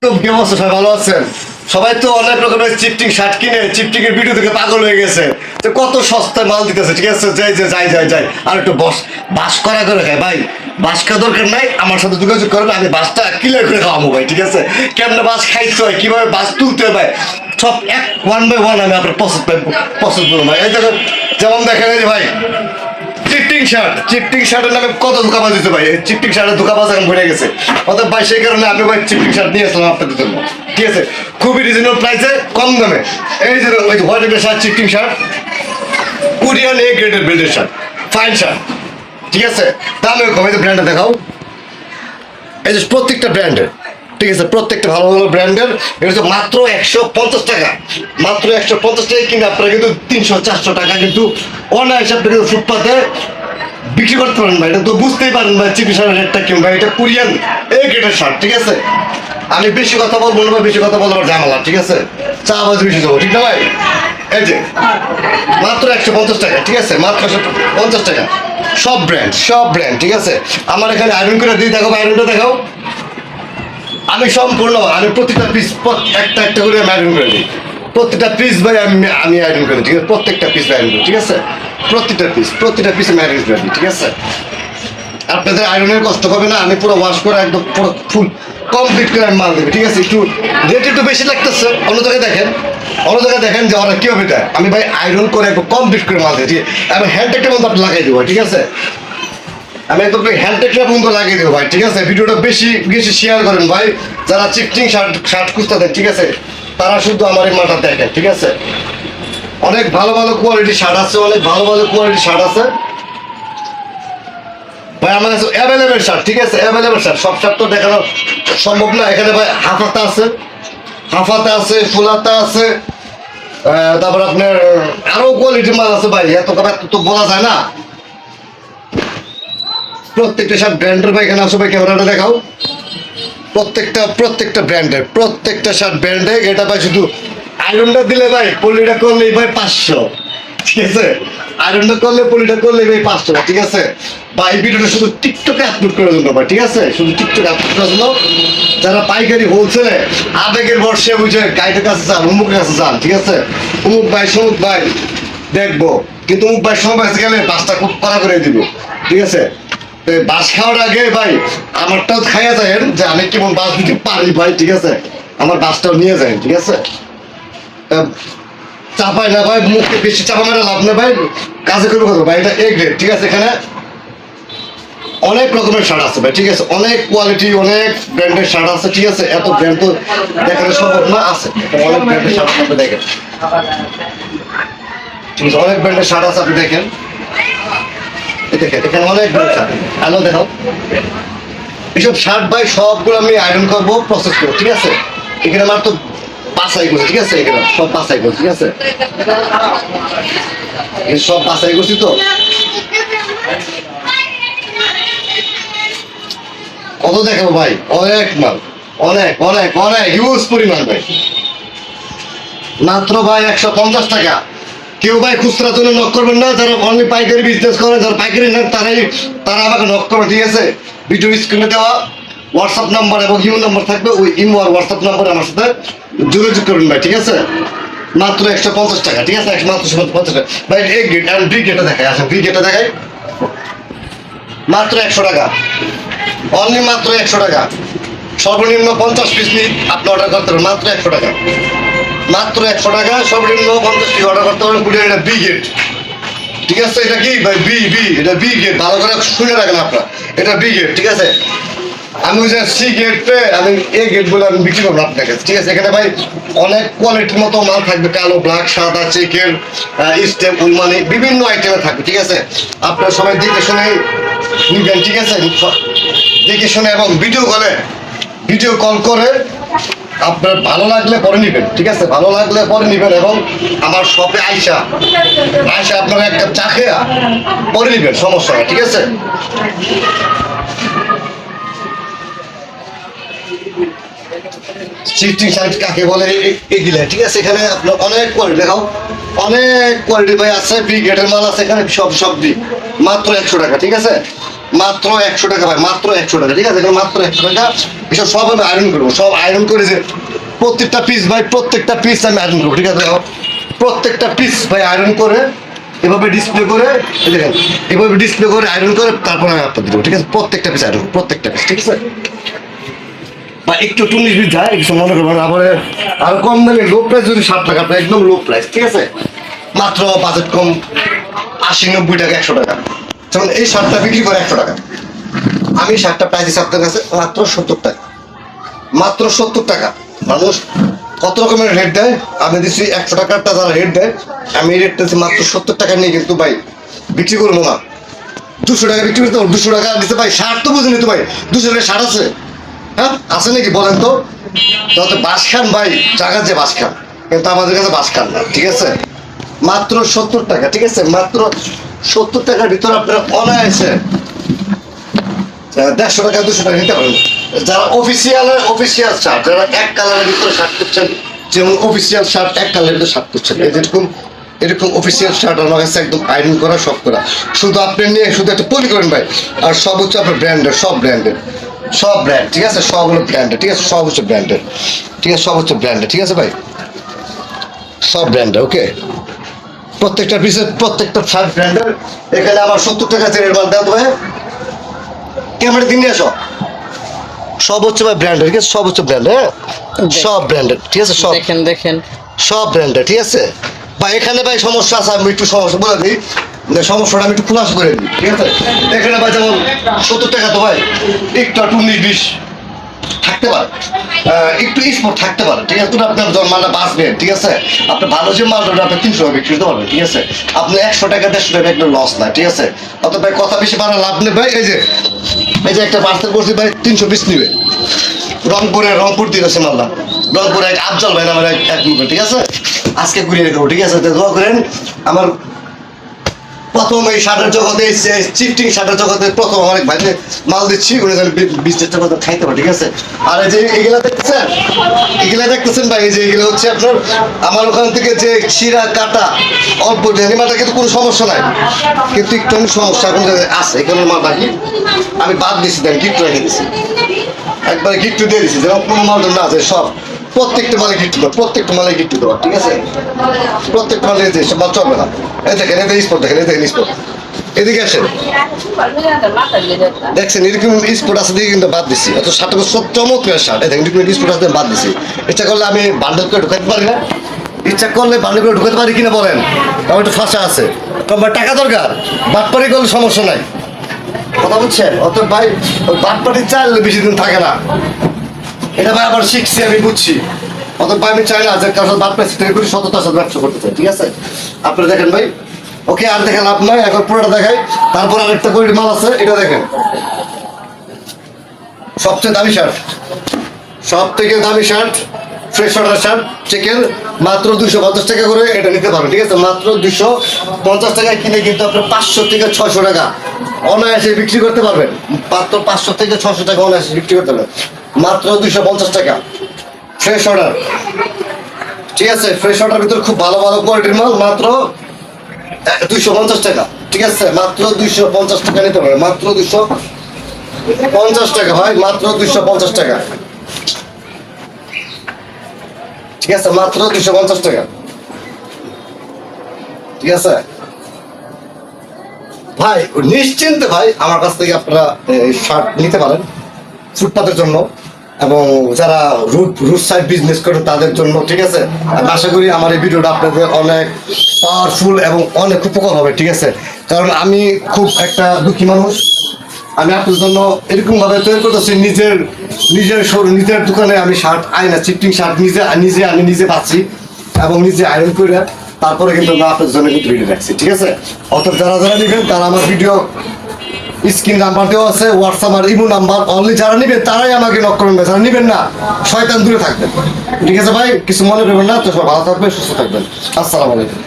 তো কি অবস্থা, সবাই ভালো আছেন? সবাই তো অনেক রকমের চিপটিং শার্ট কিনে চিপটিং এর ভিডিও থেকে পাগল হয়ে গেছে। তো কত সস্তায় মাল দিতেছে, ঠিক আছে? যাই আর একটু বাস করা করে খায় ভাই। বাস খাওয়া দরকার নাই, আমার সাথে যোগাযোগ করেন, আমি বাসটা ক্লিয়ার করে খাওয়াবো ভাই, ঠিক আছে? কেমনে বাস খাইতে হয়, কিভাবে বাস তুলতে হয় ভাই, সব এক ওয়ান বাই ওয়ান আমি আপনার প্রসেস করবো ভাই। এই যেমন দেখেন এই যে ভাই চিপটিং শার্টের নামে কত ধোকাবাজ দিতে ভাই। চিপটিং শার্টের ধোকাবাজ এখন ভরে গেছে। অর্থাৎ ভাই সেই কারণে আমি ভাই চিপটিং শার্ট নিয়ে আসলাম আপনাদের জন্য, ঠিক আছে? খুবই রিজনেবল প্রাইসে, কম দামে। এই যে ওই হোয়াইট একটা শার্ট, চিপটিং শার্ট, কোরিয়ান এ গ্রেডের ব্র্যান্ডের শার্ট, ফাইন শার্ট, ঠিক আছে? দামে কম। এই যে ব্র্যান্ডটা দেখাও, এই যে প্রত্যেকটা ব্র্যান্ডের, ঠিক আছে? প্রত্যেকটা ভালো ভালো ব্র্যান্ডের। এটা হচ্ছে মাত্র 150 টাকা, মাত্র 150 টাকা কিনে আপনারা কিন্তু 300-400 টাকা কিন্তু অনায়াসে আপনি কিন্তু ফুটপাতে বিক্রি করতে পারেন ভাই। এটা তো বুঝতেই পারেন ভাই চিপি শার্টের রেটটা কেমন ভাই। এটা কোরিয়ান এই গ্রেডের শার্ট, ঠিক আছে? আমি বেশি কথা বলবো না ভাই, বেশি কথা বলবো ঝামেলা, ঠিক আছে? চা বাজ বেশি দেবো, ঠিক না ভাই? এই যে মাত্র 150 টাকা, ঠিক আছে? মাত্র 150 টাকা, সব ব্র্যান্ড, ঠিক আছে? আমার এখানে আয়রন করে দিয়ে দেখাবো, আয়রনটা দেখাও। আমি সম্পূর্ণ, আমি প্রতিটা পিস একটা একটা করে আমি আয়রন করে দিই। প্রতিটা পিস ভাই আমি আয়রন করে দিই, ঠিক আছে? প্রত্যেকটা পিস আয়রন করি, ঠিক আছে? প্রতিটা পিস আমি আয়রন করে দিই, ঠিক আছে? আপনাদের আয়রনের কষ্ট হবে না, আমি পুরো ওয়াশ করে একদম পুরো ফুল কমপ্লিট করে আমি মাল দেবে, ঠিক আছে? একটু রেট একটু বেশি লাগতেছে, অন্য জায়গায় দেখেন যে ওরা কি হবে এটা। আমি ভাই আয়রন করে একদম কমপ্লিট করে মাল দিই, ঠিক আছে? আমি হ্যান্ডটেকটা মতো লাগাই দেবো, ঠিক আছে? আমি একদম হ্যান্ডটেকটা পর্যন্ত লাগিয়ে দেবো ভাই, ঠিক আছে? ভিডিওটা বেশি শেয়ার করেন ভাই। যারা চিপটিং শার্ট খুঁজতে দেন, ঠিক আছে? তারা শুধু আমার এই মালটা দেখেন, ঠিক আছে? অনেক ভালো কোয়ালিটি শার্ট আছে, ভাই আমার কাছে অ্যাভেলেবেল শার্ট, ঠিক আছে? অ্যাভেলেবেল শার্ট, সব শার্ট তো দেখানো সম্ভব না। এখানে ভাই হাফাতা আছে, ফুলাতা আছে, তারপর আপনার আরো কোয়ালিটির মাল আছে ভাই। এত তো বলা যায় না। প্রত্যেকটা শার্ট ব্র্যান্ডের ভাই। এখানে আসো ভাই, ক্যামেরাটা দেখাও। প্রত্যেকটা ব্র্যান্ডের, প্রত্যেকটা শার্ট ব্র্যান্ডে। এটা ভাই শুধু আয়রনটা দিলে ভাই, পলিটা করলেই ভাই 500, ঠিক আছে? আয়রনটা করলে, পলিটা করলেই ভাই 500, ঠিক আছে? বা এই ভিডিওটা শুধু টিকটকে আপলোড করার জন্য ভাই, ঠিক আছে? শুধু টিকটকে আপলোড করার জন্য। যারা পাইকারি হোলসেলে আবেগের বর্ষে বুঝে গাইডের কাছে যান, অমুকের কাছে যান, ঠিক আছে? অমুক ভাই সমুক ভাই দেখবো, কিন্তু অমুক ভাই সময় কাছে গেলে বাসটা খুব কড়া করে দিব, ঠিক আছে? বাস খাওয়ার আগে ভাই আমারটাও খাইয়া যায় যে আমি কেমন বাস দিতে পারি ভাই, ঠিক আছে? আমার বাসটাও নিয়ে যায়, ঠিক আছে? চাপাই না ভাই, মুখে বেশি চাপা মেরে লাভ না ভাই, কাজে করবো কথা ভাই। এটা এ গ্রেড, ঠিক আছে? এখানে অনেক রকমের শার্ট আছে ভাই, ঠিক আছে? অনেক কোয়ালিটি, অনেক ব্র্যান্ডের শার্ট আছে, ঠিক আছে? এত ব্র্যান্ড তো দেখানো সম্ভব না, আছে অনেক ব্র্যান্ডের শার্ট আপনি দেখেন, ঠিক আছে? অনেক ব্র্যান্ডের শার্ট আছে, আপনি দেখেন। এখানে অনেক হ্যালো দেখাও। এইসব শার্ট ভাই সবগুলো আমি আয়রন করবো, প্রসেস করবো, ঠিক আছে? এখানে আমার তো বাছাই করছি, ঠিক আছে? এখানে সব বাছাই করছি, ঠিক আছে? সব বাছাই করছি তো। কত দেখাবো ভাই, অনেক মাল, অনেক হিউজ পরিমাণ ভাই। মাত্র ভাই 150 টাকা। কেউ ভাই খুচরার জন্য নক করবেন না। যারা অনলি পাইকারি বিজনেস করেন, যারা পাইকারি নেন, তারা আমাকে নক করবে, ঠিক আছে? ভিডিও স্ক্রিনে দেওয়া হোয়াটসঅ্যাপ নাম্বার এবং ইমো নাম্বার থাকবে, ওই ইমো আর হোয়াটসঅ্যাপ নাম্বারে আমার সাথে যোগাযোগ করবেন ভাই, ঠিক আছে? মাত্র 150 টাকা, ঠিক আছে? মাত্র 150 টাকা ভাই। এই গেট আর বি গেটটা দেখাই, আসেন বি গেটটা দেখাই। মাত্র 100 টাকা, অনলি মাত্র 100 টাকা। সর্বনিম্ন 50 পিস নিয়ে আপনি অর্ডার করতে পারেন, মাত্র 100 টাকা। মাত্র 100 টাকা, সর্বনিম্ন 50 পিস অর্ডার করতে পারেন। এটা বি গেট, ঠিক আছে? এটা কি ভাই? এটা বি গেট, ভালো করে শুনে রাখেন আপনারা। এটা বি গেট, ঠিক আছে? আমি ওই যে সি গেটে আমি এ গেট বলে আমি বিক্রি করবো আপনার কাছে, ঠিক আছে? এখানে ভাই অনেক কোয়ালিটির মতো মাল থাকবে, কালো, ব্ল্যাক, সাদা, চেকের, স্টেপ, উলমানি, বিভিন্ন আইটেমে থাকবে, ঠিক আছে? আপনারা সবাই দেখে শুনে নিবেন, ঠিক আছে? দেখে শুনে এবং ভিডিও কল করে আপনার ভালো লাগলে পরে নিবেন, ঠিক আছে? ভালো লাগলে পরে নিবেন এবং আমার শপে আইসা আপনারা একটা চা খেয়া পরে নিবেন, সমস্যা নেই, ঠিক আছে? চিপটিং শার্ট কাকে বলে এগুলা, ঠিক আছে? এখানে আপনার অনেক কোয়ালিটি দেখাও, অনেক কোয়ালিটি ভাই আছে। বি গেটের মাল আছে এখানে, সব দিই মাত্র 100 টাকা, ঠিক আছে? মাত্র 100 টাকা ভাই, মাত্র 100 টাকা, ঠিক আছে? এখানে মাত্র 100 টাকা। এসব সব আমি আয়রন করবো, সব আয়রন করে যে প্রত্যেকটা পিস ভাই, প্রত্যেকটা পিস আমি আয়রন করবো, ঠিক আছে? প্রত্যেকটা পিস ভাই আয়রন করে এভাবে ডিসপ্লে করে, এই দেখেন এভাবে ডিসপ্লে করে আয়রন করে তারপর আমি আপনাদের দেবো, ঠিক আছে? প্রত্যেকটা পিস আয়রন, প্রত্যেকটা পিস, ঠিক আছে? বা একটু 19-20 যায়, কিছু মনে করবেন। আবার আরো কম দামে লো প্রাইস যদি 7 টাকা, আপনার একদম লো প্রাইস, ঠিক আছে? মাত্র বাজেট কম 80-90 টাকা, 100 টাকা। যেমন এই শার্টটা বিক্রি করে 100 টাকা, আমি শার্টটা প্রাইস দিচ্ছি আপনার কাছে মাত্র 70 টাকা, মাত্র 70 টাকা। মানুষ কত রকমের রেট দেয়, আমি দিচ্ছি 100 টাকারটা যারা রেট দেয়, আমি এই রেটটা দিচ্ছি মাত্র 70 টাকা নিয়ে, কিন্তু ভাই বিক্রি করবো না 200 টাকা বিক্রি করতে। 200 টাকা দিতে ভাই, শার্ট তো বুঝিনি তো ভাই, 200 টাকা শার্ট আছে? হ্যাঁ আছে নাকি বলেন তো? তাহলে বাস খান ভাই, জায়গার যে বাস খান, কিন্তু আমাদের কাছে বাস খান না, ঠিক আছে? মাত্র 70 টাকা, ঠিক আছে? মাত্র 70 টাকার ভিতরে আপনারা অনায়াসে 150 টাকা 200 টাকা নিতে পারেন। যারা অফিসিয়াল শার্ট, যারা এক কালারের ভিতরে শার্ট করছেন, যেমন অফিসিয়াল শার্ট এক কালারের ভিতরে শার্ট করছেন, এরকম এরকম অফিসিয়াল শার্ট আমার কাছে একদম আয়রন করা, সব করা। শুধু আপনি নিয়ে শুধু একটা পলি করেন ভাই, আর সব হচ্ছে আপনার ব্র্যান্ডের, সব ব্র্যান্ডের, সব ব্র্যান্ড, ঠিক আছে? সব হলো ব্র্যান্ডের, ঠিক আছে? সব হচ্ছে ব্র্যান্ডের, ঠিক আছে? সব হচ্ছে ব্র্যান্ডের, ঠিক আছে ভাই? সব ব্র্যান্ডের, ওকে? প্রত্যেকটা পিসের প্রত্যেকটা শার্ট ব্র্যান্ডের। এখানে আমার 70 টাকা চেনের মাল দেওয়া ভাই, ক্যামেরা দিন নিয়ে আসো। সব হচ্ছে ভাই ব্র্যান্ডের, ঠিক আছে? সব হচ্ছে ব্র্যান্ড, হ্যাঁ সব ব্র্যান্ডেড, ঠিক আছে? সব দেখেন দেখেন সব ব্র্যান্ডেড, ঠিক আছে ভাই? এখানে ভাই সমস্যা আছে, আমি একটু সমস্যা বলে দিই, সমস্যাটা আমি একটু খুলাসা করে দিই, ঠিক আছে? এখানে ভাই যেমন 70 টাকা তো ভাই একটু 19-20 থাকতে পারে, একটু স্পোর্ট থাকতে পারে, ঠিক আছে? তো আপনার যখন মালটা বাঁচবেন, ঠিক আছে? আপনি ভালো যে মালটা আপনি 300 টাকা বিক্রি করতে পারবেন, ঠিক আছে? আপনি 100 টাকা 150 টাকা একটা লস না, ঠিক আছে? অত ভাই কথা বেশি বাড়া লাভ নেই ভাই। এই যে একটা পার্সেল করছি ভাই, 320 নিবে, রংপুর দিয়ে গেছে মালটা, রংপুরে এক আফজল ভাই আমার এক মুখে, ঠিক আছে? আজকে ঘুরিয়ে রেখেবো, ঠিক আছে? দোয়া করেন। আমার প্রথম এই শার্টের জগতে, চিফটিং শার্টের জগতে প্রথম আমার এক ভাইকে মাল দিচ্ছি, উনি যেন বিজনেসটা কথা খাইতে পারে, ঠিক আছে? আর এই যে এগুলা দেখতেছেন ভাই, এই যে এগুলো হচ্ছে আপনার আমার ওখান থেকে যে শিরা কাটা অল্প মালটা, কিন্তু কোনো সমস্যা নাই, কিন্তু একটু সমস্যা এখন আছে। এখানে মাল বাকি আমি বাদ দিচ্ছি, দেন গিফট রেখে দিচ্ছি, একবারে গিফট দিয়ে দিচ্ছি, যেমন কোনো মাল না আছে, সব প্রত্যেকটা মালে গিফট দেওয়া, প্রত্যেকটা মালে গিফট দেওয়া, ঠিক আছে? প্রত্যেকটা মালে যে সব চলবে না। এই দেখেন, এতে স্পোর্ট দেখেন, এই দেখেন স্পোর্ট, এদিকে আসেন, দেখছেন এরকম স্পোর্ট আছে দিয়ে কিন্তু বাদ দিচ্ছি। অত শার্ট সব চমৎকার শার্ট, এই দেখেন এরকম স্পোর্ট আছে বাদ দিচ্ছি। ইচ্ছা করলে আমি বান্ডেল করে ঢুকাতে পারি না, ইচ্ছা করলে বান্ডেল করে ঢুকাতে পারি কিনা বলেন? আমার একটু ফাঁসা আছে, তোমার টাকা দরকার, বাটপারি করলে সমস্যা নাই, কথা বুঝছেন? অত ভাই ওই বাটপাটি চাইলে বেশি দিন থাকে না, এটা ভাই আবার শিখছি, আমি বুঝছি। অত ভাই আমি চাই না যে কারোর সাথে বাদ পাইছি থেকে করি, সততার সাথে ব্যবসা করতে চাই, ঠিক আছে? আপনারা দেখেন ভাই, ওকে আর দেখে লাভ নয়, এখন পুরোটা দেখাই। তারপর আরেকটা কোয়ালিটি মাল আছে, এটা দেখেন, সবচেয়ে দামি শার্ট, সব থেকে দামি শার্ট, ফ্রেশ অর্ডার শার্ট চেকের, মাত্র 250 টাকা করে এটা নিতে পারবেন, ঠিক আছে? মাত্র 250 টাকায় কিনে কিন্তু আপনার 500 থেকে 600 টাকা অনায়াসে বিক্রি করতে পারবেন, মাত্র 500 থেকে 600 টাকা অনায়াসে বিক্রি করতে পারবেন, মাত্র 250 টাকা ফ্রেশ অর্ডার, ঠিক আছে? ফ্রেশ অর্ডার ভিতরে খুব ভালো ভালো কোয়ালিটির মাল, মাত্র 250 টাকা, ঠিক আছে? মাত্র 250 টাকা নিতে পারবেন, মাত্র 250 টাকা ভাই, মাত্র 250 টাকা, ঠিক আছে? মাত্র 250 টাকা, ঠিক আছে ভাই? নিশ্চিন্তে ভাই আমার কাছ থেকে আপনারা শার্ট নিতে পারেন ফুটপাতের জন্য, এবং যারা রুট সাইড বিজনেস করে তাদের জন্য, ঠিক আছে? আমি আশা করি আমার এই ভিডিওটা আপনাদের অনেক পাওয়ারফুল এবং অনেক উপকার হবে, ঠিক আছে? কারণ আমি খুব একটা দুঃখী মানুষ, আমি আপনার জন্য এরকম ভাবে তৈরি করতেছি, নিজের দোকানে আমি শার্ট আইনা চিফটিং শার্ট আমি নিজে পাচ্ছি এবং নিজে আয়রন করে তারপরে কিন্তু আমি আপনার জন্য কিন্তু ভিডিও রাখছি, ঠিক আছে? অর্থাৎ যারা নেবেন তারা আমার ভিডিও স্ক্রিন নাম্বার দেওয়া আছে, হোয়াটসঅ্যাপ আর ইমো নাম্বার, অনলি যারা নেবেন তারাই আমাকে নক করবেন, যারা নেবেন না শয়তান দূরে থাকবেন, ঠিক আছে ভাই? কিছু মনে করবেন না তো, সব ভালো থাকবেন, সুস্থ থাকবেন, আসসালামু আলাইকুম।